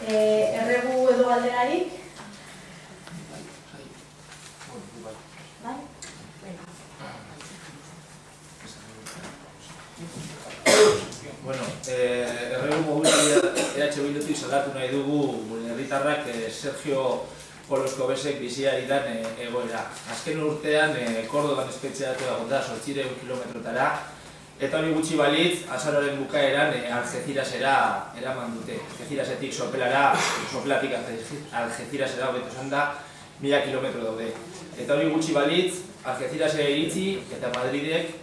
Erregu edo galderarik? Bueno, erregu mobilitatea EH Bildutik salatu nahi dugu herritarrak Sergio Poloskobesek bizi ari dan egoera. Azken urtean Kordoban espetxeatu dagoen 800 kilometrotara, eta hori gutxi balitz, azaroaren bukaeran Algecirasera eraman dute. Algecirasetik Sopelatik Algecirasera hobeto esan da, 1000 kilometro daude. Eta hori gutxi balitz, Algecirasera iritsi eta Madridek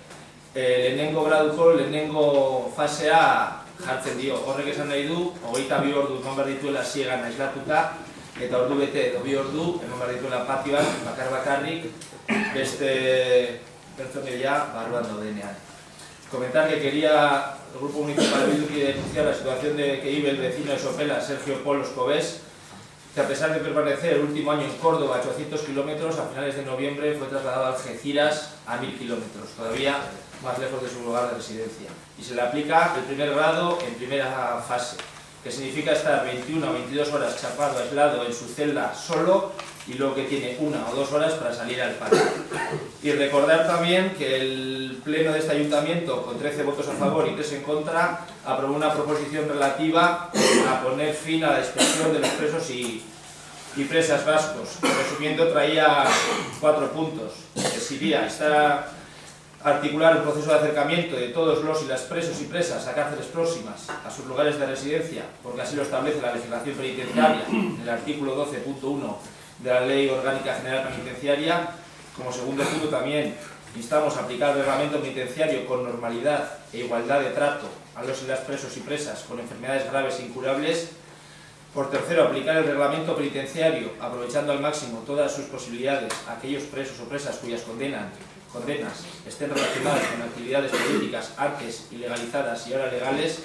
lehenengo graduko, lehenengo fasea jartzen dio. Horrek esan nahi du, 22 ordu eman behar dituela ziegan aislatuta, eta ordu bete edo 2 ordu eman behar dituela patioan, bakarrik, beste pertsoneia barruan daudenean. Comentar que quería el Grupo Municipal de Bildu denunciar la situación que vive el vecino de Sopela, Sergio Poloskobes, que a pesar de permanecer el último año en Córdoba a 800 kilómetros, a finales de noviembre fue trasladado a Algeciras a 1000 kilómetros, todavía más lejos de su lugar de residencia. Y se le aplica el primer grado en primera fase, que significa estar 21 o 22 horas chapado, aislado en su celda solo, y luego que tiene 1 o 2 horas para salir al patio. Y recordar también que el pleno de este ayuntamiento, con 13 votos a favor y 3 en contra, aprobó una proposición relativa a poner fin a la dispersión de los presos y presas vascos. Resumiendo, traía 4 puntos, que sería articular un proceso de acercamiento de todos los y las presos y presas a cárceles próximas a sus lugares de residencia, porque así lo establece la legislación penitenciaria en el artículo 12.1 de la Ley Orgánica General Penitenciaria. Como segundo punto también instamos a aplicar el reglamento penitenciario con normalidad e igualdad de trato a los y las presos y presas con enfermedades graves e incurables. Por tercero, aplicar el reglamento penitenciario aprovechando al máximo todas sus posibilidades a aquellos presos o presas cuyas condenas estén relacionadas con actividades políticas antes ilegalizadas y ahora legales.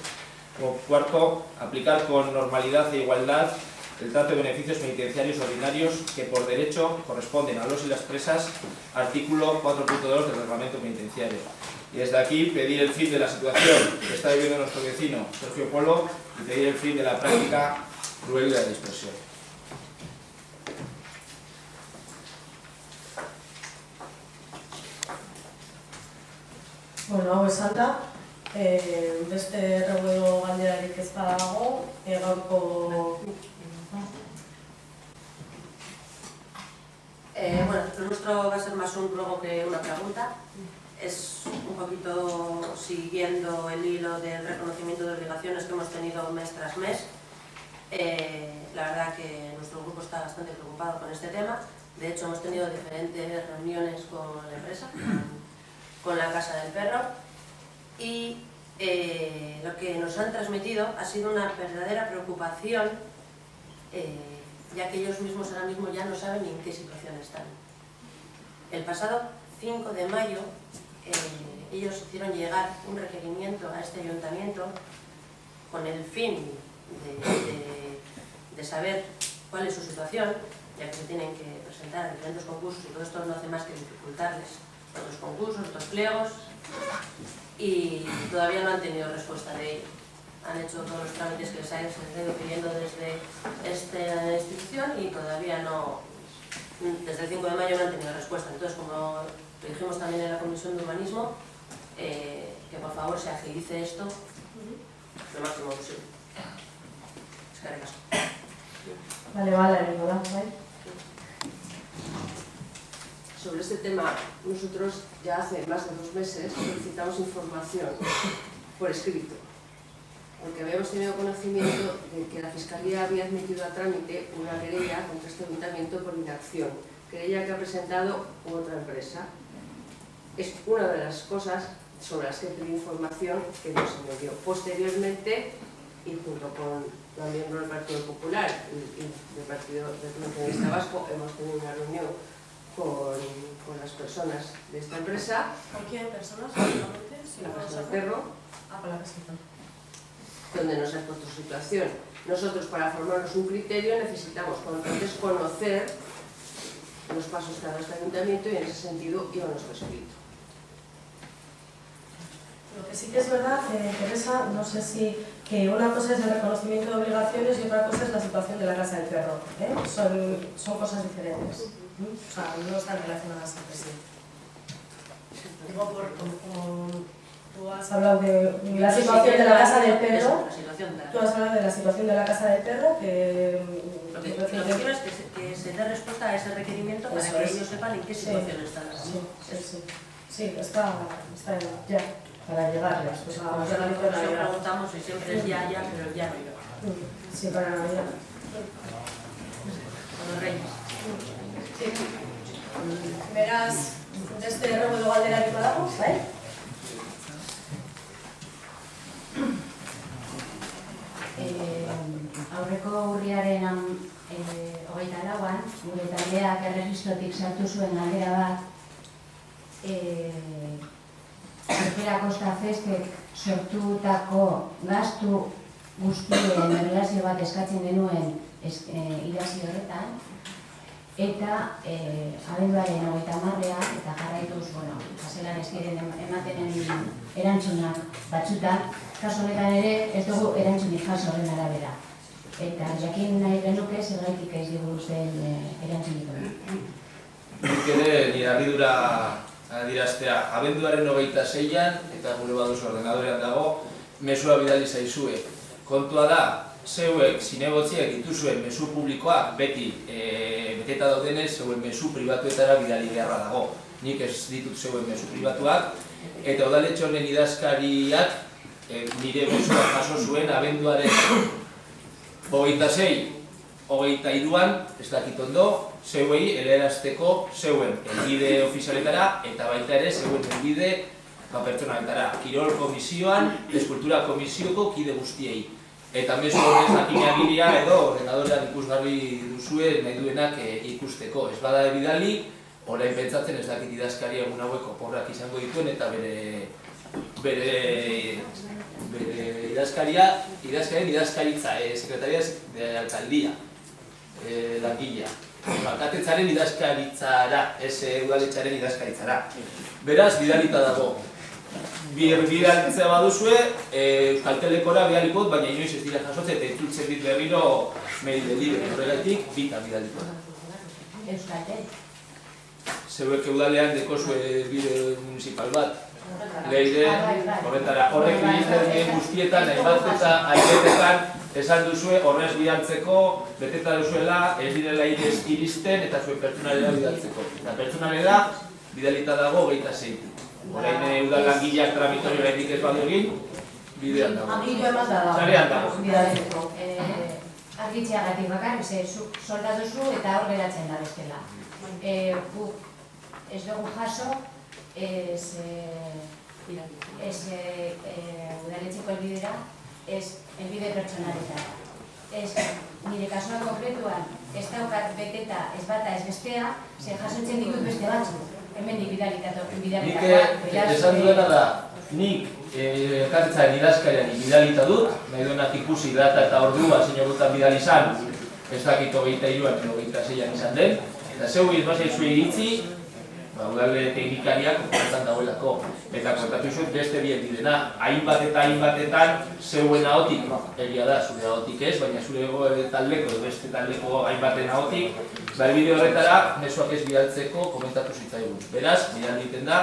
Como cuarto, aplicar con normalidad e igualdad el trato de beneficios penitenciarios ordinarios que por derecho corresponden a los y las presas, artículo 4.2 del reglamento penitenciario. Y desde aquí pedir el fin de la situación que está viviendo nuestro vecino Sergio Polo y pedir el fin de la práctica cruel de la dispersión. Bueno, hau esanda, beste erreguedo galderarik ez badago, gaurko... Bueno, lo nuestro va a ser más un ruego que una pregunta. Es un poquito siguiendo el hilo del reconocimiento de obligaciones que hemos tenido mes tras mes. La verdad que nuestro grupo está bastante preocupado con este tema. De hecho, hemos tenido diferentes reuniones con la empresa, con la Casa del Perro, y lo que nos han transmitido ha sido una verdadera preocupación, ya que ellos mismos ahora mismo ya no saben ni en qué situación están. El pasado 5 de mayo ellos hicieron llegar un requerimiento a este ayuntamiento con el fin de saber cuál es su situación, ya que se tienen que presentar a diferentes concursos y todo esto no hace más que dificultarles otros concursos, otros pliegos, y todavía no han tenido respuesta de ello. Han hecho todos los trámites que se han ido pidiendo desde esta institución y todavía no, desde el 5 de mayo no han tenido respuesta. Entonces, como lo dijimos también en la Comisión de Urbanismo, que por favor se agilice esto lo máximo posible. Eskerrik asko. Vale, Nicolás, ¿vale? Sobre este tema, nosotros ya hace más de 2 meses solicitamos información por escrito, porque habíamos tenido conocimiento de que la Fiscalía había admitido a trámite una querella contra este ayuntamiento por inacción, querella que ha presentado otra empresa. Es una de las cosas sobre las que pedí información que no se me dio. Posteriormente, y junto con los miembros del Partido Popular y del Partido Nacionalista Vasco, hemos tenido una reunión con las personas de esta empresa. ¿Con quién personas? La Casa del Perro. Con la Casa del Perro. Donde nos ha expuesto su situación. Nosotros, para formarnos un criterio, necesitamos entonces conocer los pasos que ha dado este ayuntamiento, y en ese sentido iba nuestro escrito. Lo que sí que es verdad, Teresa, no sé si que una cosa es el reconocimiento de obligaciones y otra cosa es la situación de la casa del perro. Son cosas diferentes. O sea, no están relacionadas entre sí. Digo, como tú has hablado de la situación de la casa del perro, tú has hablado de la situación de la casa del perro, que... Lo que quiero es que se dé respuesta a ese requerimiento para que ellos sepan en qué situación están. Sí, está ya, para llegarles. Pues a Nosotros preguntamos y siempre es ya, pero ya no llega. Sí, para Navidad. Con los reyes. Sí. Beraz, beste erreguedo galderak badago, bai? Aurreko urriaren 24an, gure taldeak erregistrotik sartu zuen galdera bat, Zorpera Kosta Festek sortutako gastu guztien erlazio bat eskatzen genuen idatzi horretan, eta abenduaren 30ean, eta jarraituz, zelan ez diren ematen erantzunak batzutan, kasu honetan ere ez dugu erantzunik jaso horren arabera. Eta jakin nahi genuke zergatik ez diguten erantzunik hori. Nik ere nire harridura adieraztea, abenduaren 26an, eta gure baduzu ordenadorean dago, mesua bidali zaizue. Kontua da, zeuek zinegotziak dituzuen mezu publikoak beti beteta daudenez, zeuen mezu pribatuetara bidali beharra dago. Nik ez ditut zeuen mezu pribatuak, eta udaletxe honen idazkariak nire mesua jaso zuen abenduaren 26, 23an, ez dakit ondo, zeuei helarazteko zeuen helbide ofizialetara eta baita ere zeuen helbide pertsonaletara. Kirol komisioan, eskultura komisioko kide guztiei. Eta mezu horrez jakineagiria edo ordenadorean ikusgarri duzue nahi duenak ikusteko. Ez bada bidali, orain pentsatzen ez dakit idazkari egun hauek oporrak izango dituen eta bere idazkaritza, sekretaria de alcaldía, langilea. Katetzaren idazkaritzara, ez udaletxaren idazkaritzara. Beraz, bidalita dago. Bidalitzea baduzue, Euskaltelekora bidalikot, baina inoiz ez dira jasotzen eta itzultzen dit berriro mail delivery. Horregatik, bita bidaliko da. Euskaltel? Zeuek udalean dekozue bide municipal bat. Leire, horretara, horrek egiten guztietan, hainbat eta airetetan, esan duzue horrez bidaltzeko, beteta duzuela, ez direla iristen eta zuen pertsonalera bidaltzeko. Eta pertsonalera bidalita dago 26. Orain udal langileak tramitori oraindik ez badu egin, bidean dago. Agiru emaz da dago. Zarean dago. Bidaltzeko. Argitzeagatik bakarrik, solda duzu eta hor geratzen da bestela. Ez dugu jaso, udaletxeko helbidera, ez helbide pertsonaletara. Nire kasuan konkretuan ez daukat beteta ez bata ez bestea, ze jasotzen ditut beste batzuk. Hemen bidalitako. Nik esan duena da, nik katetzaren idazkarian bidalita dut, nahi duenak ikusi data eta ordua zein bidali izan, ez dakit 23an, 26an izan den, eta zeu izbazaizu iritzi, udale teknikariak kontratzen dagoelako. Eta kontatu zuen beste bien direna, hainbatetan zeuen ahotik, egia da, zure ahotik ez, baina zure taldeko, beste taldeko hainbaten ahotik, bide horretara, mezuak ez bidaltzeko komentatu zitzaigun. Beraz, bidal egiten da,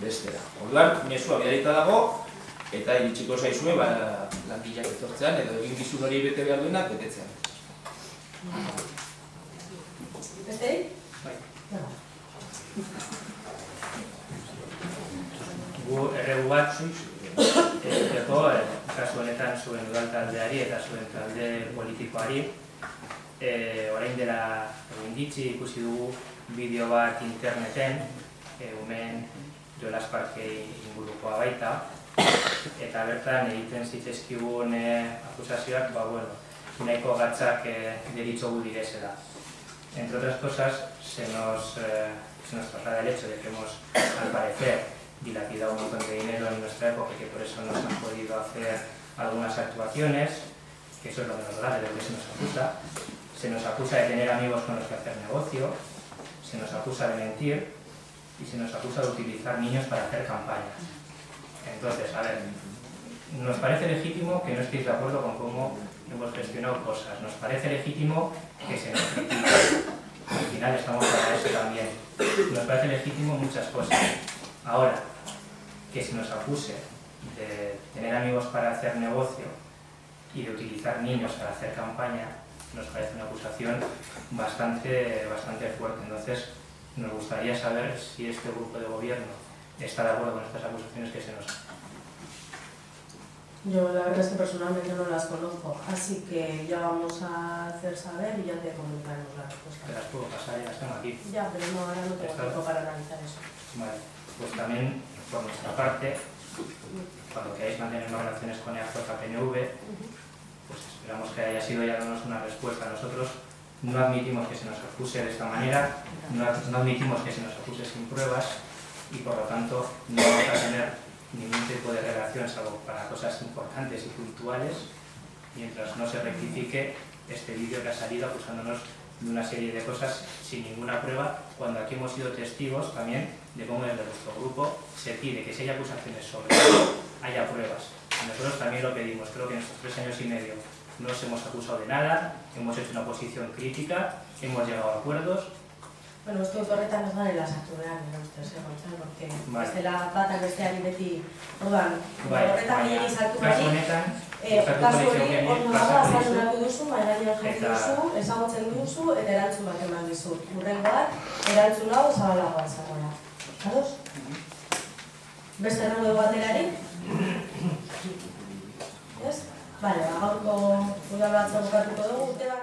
bestera. Orduan, mesua bidalita dago, eta iritsiko zaizue, langileak etortzean, edo egin gizun hori bete behar duenak, betetzean. Bestei? Bai. Gu erregu bat egiteko, kasu honetan zuen udal taldeari eta zuen talde politikoari. Orain dela egin gitxi ikusi dugu bideo bat interneten, hemen Jolas Parkei ingurukoa baita, eta bertan egiten zitezkigun akusazioak, nahiko gatzak deritzogu direzela. Entre otras cosas, se nos traslada el hecho de que hemos, al parecer, dilapidado un montón de dinero en nuestra época y que por eso no se han podido hacer algunas actuaciones, que eso es lo menos grave de lo que se nos acusa. Se nos acusa de tener amigos con los que hacer negocio, se nos acusa de mentir y se nos acusa de utilizar niños para hacer campañas. Entonces, a ver, nos parece legítimo que no estéis de acuerdo con cómo hemos gestionado cosas, nos parece legítimo que se nos critique, al final estamos para eso también, nos parece legítimo muchas cosas. Ahora, que se nos acuse de tener amigos para hacer negocio y de utilizar niños para hacer campaña, nos parece una acusación bastante fuerte. Entonces, nos gustaría saber si este grupo de gobierno está de acuerdo con estas acusaciones que se nos hacen. Yo la verdad es que personalmente no las conozco, así que ya vamos a hacer saber y ya te comentaremos la respuesta. Te las puedo pasar, ya las tengo aquí. Ya, pero no, ahora no tengo tiempo para analizar eso. Vale, pues también por nuestra parte, cuando queráis mantener más relaciones con EAJ-PNV, pues esperamos que haya sido ya darnos una respuesta. Nosotros no admitimos que se nos acuse de esta manera, no admitimos que se nos acuse sin pruebas y por lo tanto no vamos a tener ningún tipo de relación salvo para cosas importantes y puntuales mientras no se rectifique este vídeo que ha salido acusándonos de una serie de cosas sin ninguna prueba, cuando aquí hemos sido testigos también de cómo desde nuestro grupo se pide que si hay acusaciones sobre eso haya pruebas. Y nosotros también lo pedimos. Creo que en estos 3 años y medio no nos hemos acusado de nada, hemos hecho una posición crítica, hemos llegado a acuerdos. Bueno, uste horretan ez garela sartu behar, nire ustez, Gontzalo, porque Vale. bestela batan besteari beti, orduan, Bai, horretan baina gehiagik sartu kasu barik, honetan, kasu hori ondo dago azaldu dizu, nahi duzu, mahai gainean jarri Eta- duzu, ezagutzen duzu eta erantzun bat eman dizu. Hurrengoak, erantzun hau zabalagoa izango da. Ados? Beste errango dugu aterarik? Ez? Bale, gaurko udal batzuk bukatuko dugu, urte bat